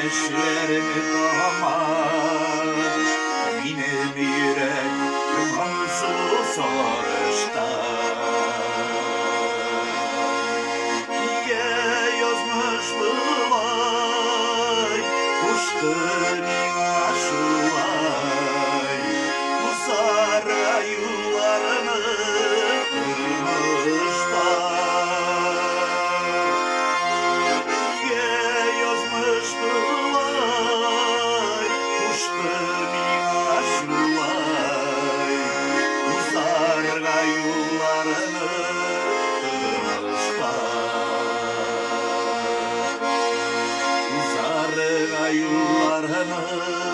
ateşlerini damar. Benim yürek onsuz soruşta. Yazmış bulay, uçtu min aşulay, uzar yollarını kırmışlar. Yazmış bulay, uçtu min aşulay, uzar yollarını kırmışlar. Yollarını